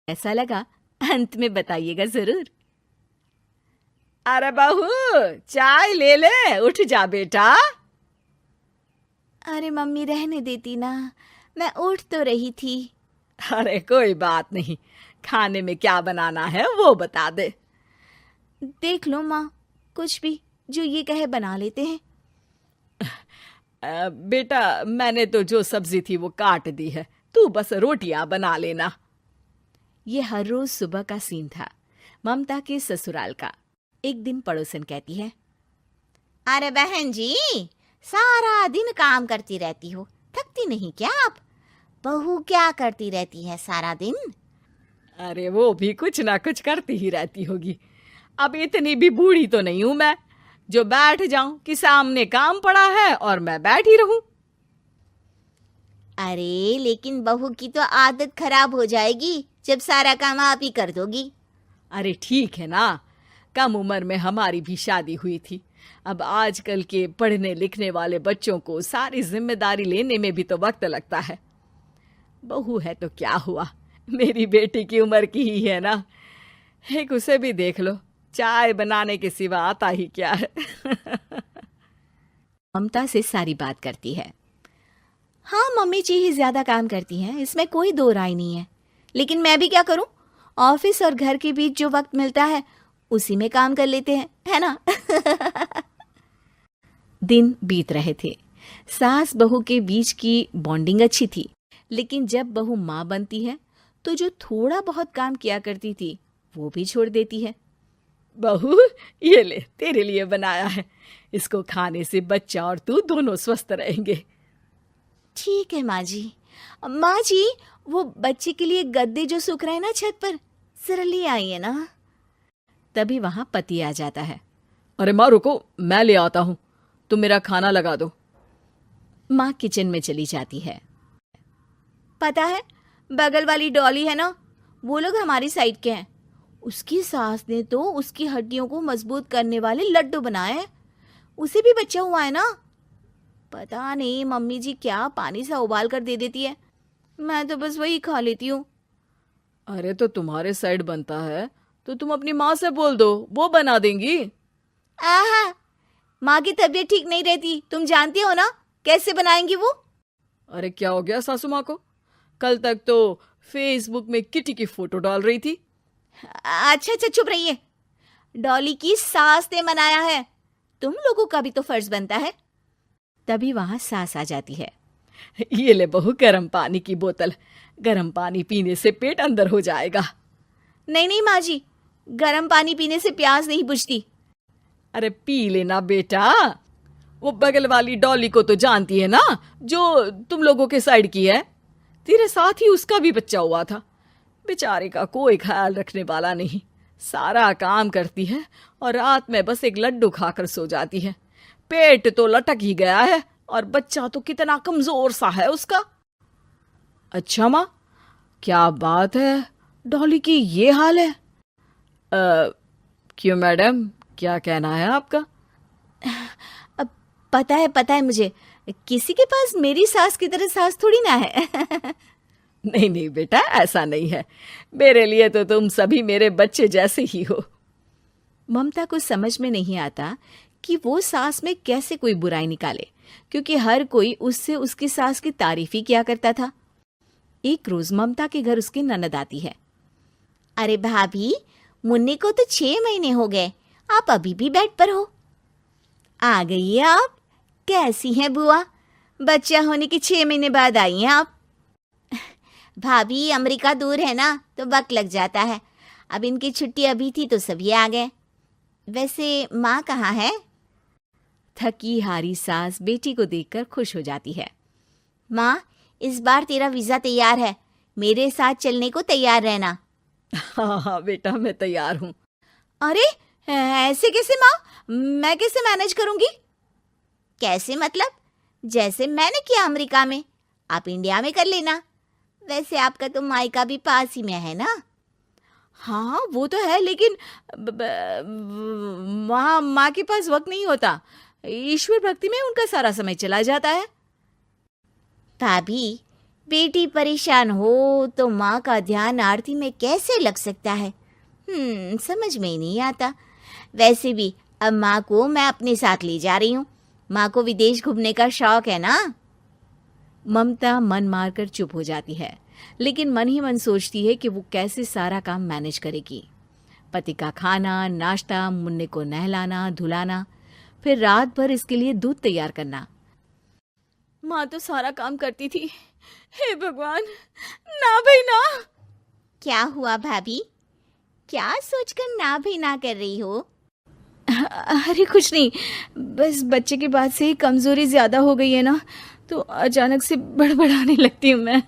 ऐसा लगा अंत में बताइएगा जरूर। अरे बहू, चाय ले ले, उठ जा बेटा। अरे मम्मी रहने देती ना, मैं उठ तो रही थी। अरे कोई बात नहीं, खाने में क्या बनाना है वो बता दे। देख लो माँ, कुछ भी जो ये कहे बना लेते हैं। बेटा, मैंने तो जो सब्जी थी वो काट दी है, तू बस रोटियां बना लेना। ये हर रोज सुबह का सीन था ममता के ससुराल का। एक दिन पड़ोसन कहती है, अरे बहन जी, सारा दिन काम करती रहती हो, थकती नहीं क्या आप? बहू क्या करती रहती है सारा दिन? अरे वो भी कुछ ना कुछ करती ही रहती होगी। अब इतनी भी बूढ़ी तो नहीं हूं मैं जो बैठ जाऊं कि सामने काम पड़ा है और मैं बैठी रहूं। अरे लेकिन बहू की तो आदत खराब हो जाएगी जब सारा काम आप ही कर दोगी। अरे ठीक है ना, कम उम्र में हमारी भी शादी हुई थी। अब आजकल के पढ़ने लिखने वाले बच्चों को सारी जिम्मेदारी लेने में भी तो वक्त लगता है। बहू है तो क्या हुआ, मेरी बेटी की उम्र की ही है ना। एक उसे भी देख लो, चाय बनाने के सिवा आता ही क्या है। ममता से सारी बात करती है। हाँ, मम्मी जी ही ज्यादा काम करती हैं, इसमें कोई दो राय नहीं है। लेकिन मैं भी क्या करूं, ऑफिस और घर के बीच जो वक्त मिलता है उसी में काम कर लेते हैं, है ना। दिन बीत रहे थे। सास बहू के बीच की बॉन्डिंग अच्छी थी, लेकिन जब बहू माँ बनती है तो जो थोड़ा बहुत काम किया करती थी वो भी छोड़ देती है। बहू, ये ले, तेरे लिए बनाया है। इसको खाने से बच्चा और तू दोनों स्वस्थ रहेंगे। ठीक है माँ जी। माँ जी, वो बच्चे के लिए गद्दे जो सूख रहे हैं ना छत पर, जरा ले आइए ना। तभी वहां पति आ जाता है। अरे माँ रुको, मैं ले आता हूँ, तुम मेरा खाना लगा दो। माँ किचन में चली जाती है। पता है, बगल वाली डॉली है ना, वो लोग हमारी साइड के हैं। उसकी सास ने तो उसकी हड्डियों को मजबूत करने वाले लड्डू बनाए हैं। उसे भी बच्चा हुआ है ना। पता नहीं मम्मी जी क्या पानी सा उबाल कर दे देती है, मैं तो बस वही खा लेती हूँ। अरे तो तुम्हारे साइड बनता है तो तुम अपनी माँ से बोल दो, वो बना देंगी। आहा, माँ की तबीयत ठीक नहीं रहती, तुम जानती हो ना, कैसे बनाएंगी वो। अरे क्या हो गया सासू माँ को? कल तक तो फेसबुक में किटी की फोटो डाल रही थी। अच्छा अच्छा, चुप रहिए। डॉली की सास ने मनाया है, तुम लोगों का भी तो फर्ज बनता है। तभी वहां सास आ जाती है। ये ले बहू, गर्म पानी की बोतल, गर्म पानी पीने से पेट अंदर हो जाएगा। नहीं नहीं माँ जी, गर्म पानी पीने से प्यास नहीं बुझती। अरे पी लेना बेटा। वो बगल वाली डॉली को तो जानती है ना, जो तुम लोगों के साइड की है। तेरे साथ ही उसका भी बच्चा हुआ था। बेचारे का कोई ख्याल रखने वाला नहीं, सारा काम करती है और रात में बस एक लड्डू खाकर सो जाती है। पेट तो लटक ही गया है और बच्चा तो कितना कमजोर सा है उसका। अच्छा माँ, क्या बात है, डॉली की ये हाल है? क्यों मैडम, क्या कहना है आपका? अब पता है मुझे, किसी के पास मेरी सास की तरह सास थोड़ी ना है। नहीं नहीं बेटा, ऐसा नहीं है। मेरे लिए तो तुम सभी मेरे बच्चे जैसे ही हो। ममता को समझ में नहीं आता कि वो सास में कैसे कोई बुराई निकाले, क्योंकि हर कोई उससे उसकी सास की तारीफ ही किया करता था। एक रोज ममता के घर उसकी ननद आती है। अरे भाभी, मुन्नी को तो 6 महीने हो गए, आप अभी भी बेड पर हो। आ गई है आप? कैसी हैं बुआ? बच्चा होने के 6 महीने बाद आई हैं आप? भाभी, अमेरिका दूर है ना तो वक्त लग जाता है। अब इनकी छुट्टी अभी थी तो सभी आ गए। वैसे माँ कहाँ है? थकी हारी सास बेटी को देखकर खुश हो जाती है। माँ, इस बार तेरा वीजा तैयार है, मेरे साथ चलने को तैयार रहना। हाँ हाँ बेटा, मैं तैयार हूँ। अरे ऐसे कैसे माँ, मैं कैसे मैनेज करूंगी? कैसे मतलब? जैसे मैंने किया अमेरिका में, आप इंडिया में कर लेना। वैसे आपका तो मायका भी पास ही में है ना। हाँ वो तो है, लेकिन वहाँ माँ के पास वक्त नहीं होता। ईश्वर भक्ति में उनका सारा समय चला जाता है। भाभी, बेटी परेशान हो तो माँ का ध्यान आरती में कैसे लग सकता है? समझ में ही नहीं आता। वैसे भी अब माँ को मैं अपने साथ ले जा रही हूँ। माँ को विदेश घूमने का शौक है ना। ममता मन मारकर चुप हो जाती है, लेकिन मन ही मन सोचती है कि वो कैसे सारा काम मैनेज करेगी। पति का खाना, नाश्ता, मुन्ने को नहलाना, धुलाना, फिर रात भर इसके लिए दूध तैयार करना। माँ तो सारा काम करती थी। हे भगवान, ना भाई ना। क्या हुआ भाभी? क्या सोचकर ना भी ना कर रही हो? अरे कुछ नहीं, बस बच्चे के बाद से ही कमजोरी ज्यादा हो गई है ना, तो अचानक से बड़बड़ाने लगती हूँ मैं।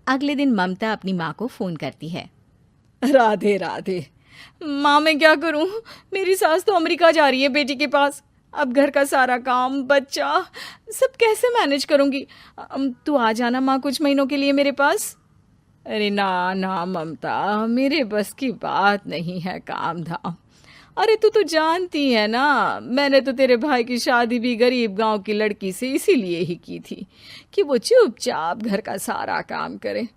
अगले दिन ममता अपनी माँ को फोन करती है। राधे राधे। माँ मैं क्या करूं, मेरी सास तो अमेरिका जा रही है बेटी के पास। अब घर का सारा काम, बच्चा, सब कैसे मैनेज करूंगी। तू आ जाना माँ कुछ महीनों के लिए मेरे पास। अरे ना ना ममता, मेरे बस की बात नहीं है काम धाम। अरे तू तो जानती है ना, मैंने तो तेरे भाई की शादी भी गरीब गांव की लड़की से इसीलिए ही की थी कि वो चुपचाप घर का सारा काम करे।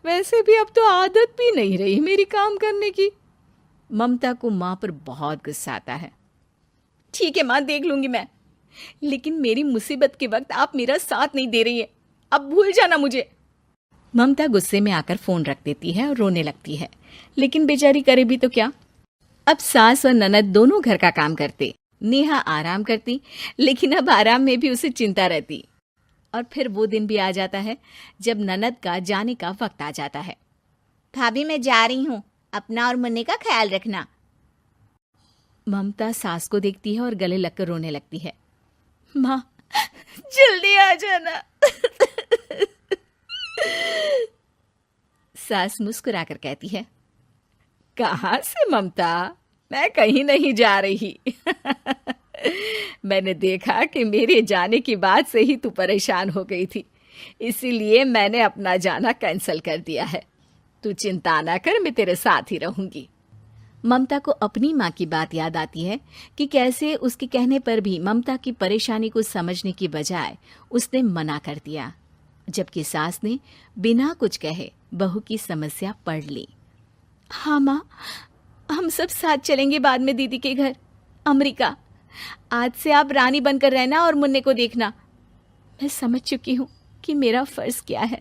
वैसे भी अब तो आदत भी नहीं रही मेरी काम करने की। ममता को माँ पर बहुत गुस्सा आता है। ठीक है माँ, देख लूंगी मैं, लेकिन मेरी मुसीबत के वक्त आप मेरा साथ नहीं दे रही है, अब भूल जाना मुझे। ममता गुस्से में आकर फोन रख देती है और रोने लगती है, लेकिन बेचारी करे भी तो क्या। अब सास और ननद दोनों घर का काम करते, नेहा आराम करती, लेकिन अब आराम में भी उसे चिंता रहती। और फिर वो दिन भी आ जाता है जब ननद का जाने का वक्त आ जाता है। भाभी मैं जा रही हूँ, अपना और मुन्ने का ख्याल रखना। ममता सास को देखती है और गले लगकर रोने लगती है। माँ जल्दी आ जाना। सास मुस्कुराकर कहती है, कहाँ से ममता, मैं कहीं नहीं जा रही। मैंने देखा कि मेरे जाने की बात से ही तू परेशान हो गई थी, इसीलिए मैंने अपना जाना कैंसिल कर दिया है। तू चिंता ना कर, मैं तेरे साथ ही रहूंगी। ममता को अपनी माँ की बात याद आती है कि कैसे उसके कहने पर भी ममता की परेशानी को समझने की बजाय उसने मना कर दिया, जबकि सास ने बिना कुछ कहे बहू की समस्या पढ़ ली। हाँ माँ, हम सब साथ चलेंगे बाद में दीदी के घर अमेरिका। आज से आप रानी बनकर रहना और मुन्ने को देखना। मैं समझ चुकी हूँ कि मेरा फर्ज क्या है।